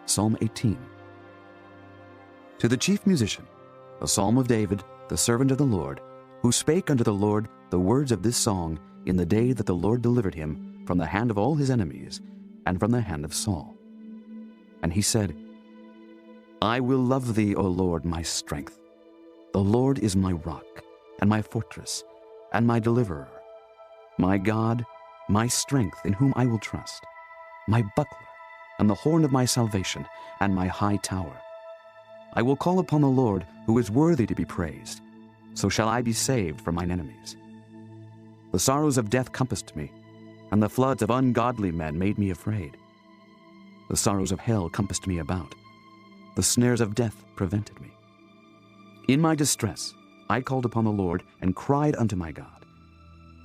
Psalm 18. To the chief musician, a psalm of David, the servant of the Lord, who spake unto the Lord the words of this song in the day that the Lord delivered him from the hand of all his enemies and from the hand of Saul. And he said, I will love thee, O Lord, my strength. The Lord is my rock, and my fortress, and my deliverer, my God, my strength, in whom I will trust, my buckler, and the horn of my salvation, and my high tower. I will call upon the Lord, who is worthy to be praised. So shall I be saved from mine enemies. The sorrows of death compassed me, and the floods of ungodly men made me afraid. The sorrows of hell compassed me about. The snares of death prevented me. In my distress I called upon the Lord and cried unto my God.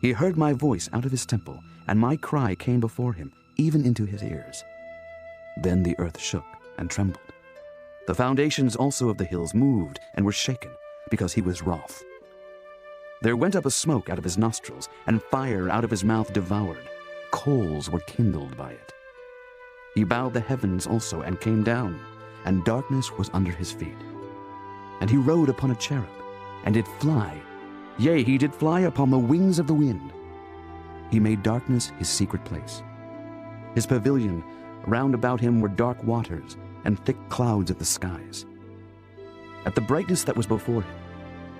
He heard my voice out of his temple, and my cry came before him, even into his ears. Then the earth shook and trembled. The foundations also of the hills moved and were shaken, because he was wroth. There went up a smoke out of his nostrils, and fire out of his mouth devoured. Coals were kindled by it. He bowed the heavens also, and came down, and darkness was under his feet. And he rode upon a cherub, and did fly. Yea, he did fly upon the wings of the wind. He made darkness his secret place. His pavilion round about him were dark waters, and thick clouds of the skies. At the brightness that was before him,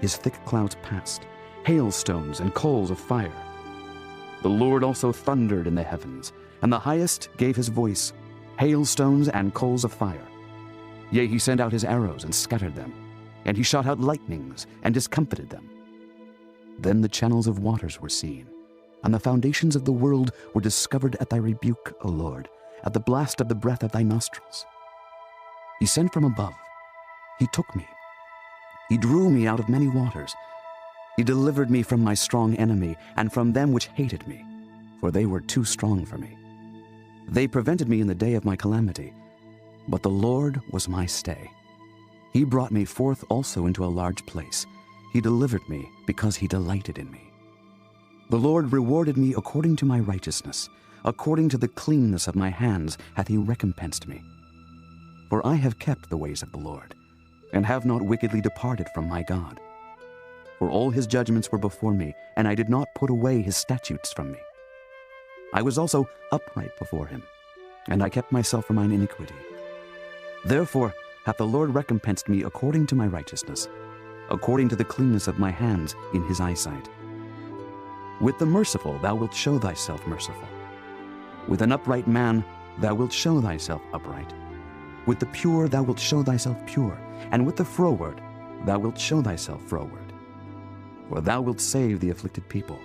his thick clouds passed, hailstones and coals of fire. The Lord also thundered in the heavens, and the highest gave his voice, hailstones and coals of fire. Yea, he sent out his arrows and scattered them, and he shot out lightnings and discomfited them. Then the channels of waters were seen, and the foundations of the world were discovered at thy rebuke, O Lord, at the blast of the breath of thy nostrils. He sent from above. He took me. He drew me out of many waters. He delivered me from my strong enemy, and from them which hated me, for they were too strong for me. They prevented me in the day of my calamity, but the Lord was my stay. He brought me forth also into a large place. He delivered me because he delighted in me. The Lord rewarded me according to my righteousness. According to the cleanness of my hands hath he recompensed me. For I have kept the ways of the Lord, and have not wickedly departed from my God. For all his judgments were before me, and I did not put away his statutes from me. I was also upright before him, and I kept myself from mine iniquity. Therefore hath the Lord recompensed me according to my righteousness, according to the cleanness of my hands in his eyesight. With the merciful thou wilt show thyself merciful. With an upright man thou wilt show thyself upright. With the pure thou wilt show thyself pure, and with the froward thou wilt show thyself froward. For thou wilt save the afflicted people,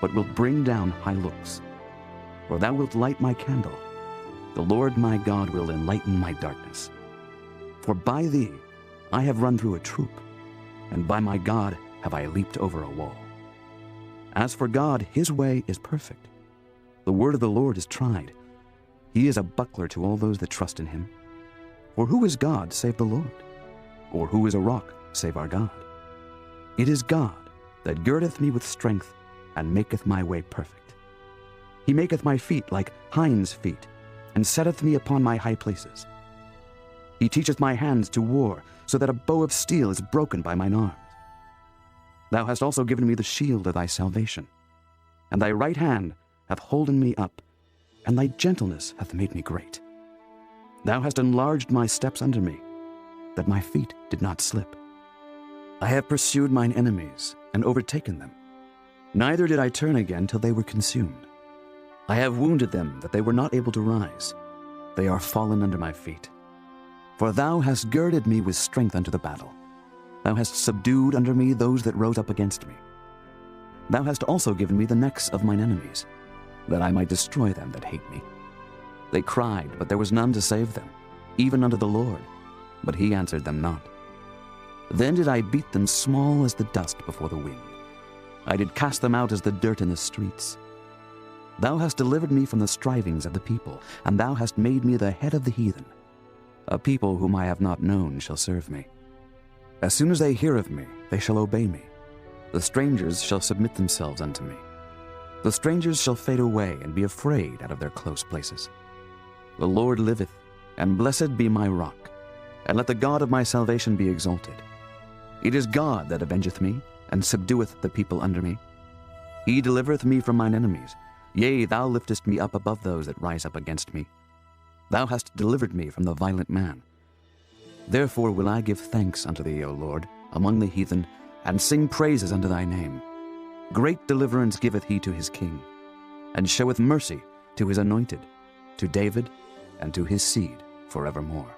but wilt bring down high looks. For thou wilt light my candle. The Lord my God will enlighten my darkness. For by thee I have run through a troop, and by my God have I leaped over a wall. As for God, his way is perfect. The word of the Lord is tried. He is a buckler to all those that trust in him. For who is God save the Lord? Or who is a rock save our God? It is God that girdeth me with strength, and maketh my way perfect. He maketh my feet like hinds' feet, and setteth me upon my high places. He teacheth my hands to war, so that a bow of steel is broken by mine arms. Thou hast also given me the shield of thy salvation, and thy right hand hath holden me up, and thy gentleness hath made me great. Thou hast enlarged my steps under me, that my feet did not slip. I have pursued mine enemies, and overtaken them. Neither did I turn again till they were consumed. I have wounded them, that they were not able to rise. They are fallen under my feet. For thou hast girded me with strength unto the battle. Thou hast subdued under me those that rose up against me. Thou hast also given me the necks of mine enemies, that I might destroy them that hate me. They cried, but there was none to save them, even unto the Lord, but he answered them not. Then did I beat them small as the dust before the wind. I did cast them out as the dirt in the streets. Thou hast delivered me from the strivings of the people, and thou hast made me the head of the heathen. A people whom I have not known shall serve me. As soon as they hear of me, they shall obey me. The strangers shall submit themselves unto me. The strangers shall fade away and be afraid out of their close places. The Lord liveth, and blessed be my rock, and let the God of my salvation be exalted. It is God that avengeth me, and subdueth the people under me. He delivereth me from mine enemies. Yea, thou liftest me up above those that rise up against me. Thou hast delivered me from the violent man. Therefore will I give thanks unto thee, O Lord, among the heathen, and sing praises unto thy name. Great deliverance giveth he to his king, and showeth mercy to his anointed, to David, and to his seed forevermore.